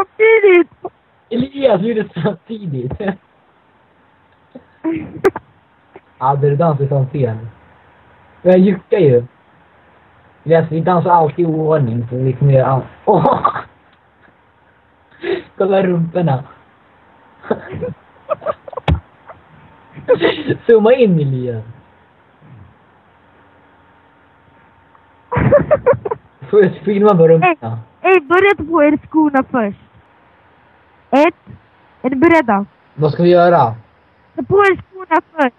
samtidigt! Elias gjorde samtidigt. Ja, det dansar som fel. Jag juckar ju. Elias, vi dansar alltid i ordning. Så vi kan göra allt. Åh! Kolla rumporna. Zooma in, Elias. Får jag filma på rumporna? Ey, börja på er skorna först. 1. Är ni beredda? Vad ska vi göra? Ta på er skorna först.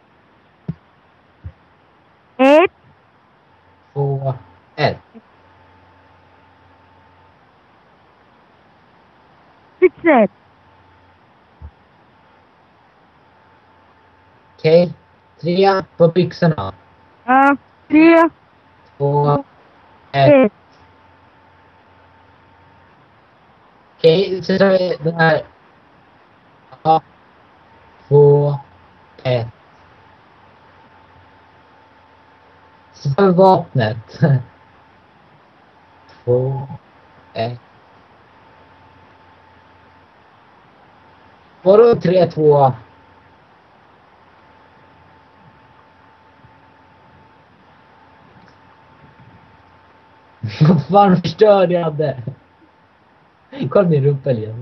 1. 2, 1. Fixet. Okej. 3 på byxorna. Ja. 3. 2, 1. 1. Okej, så tar vi den här. Ja. 2, 1. Så tar vi vapnet. 2, 1. Vadå 3, 2? Vad fan förstörde jag det? Kolla min rumpa, Elias.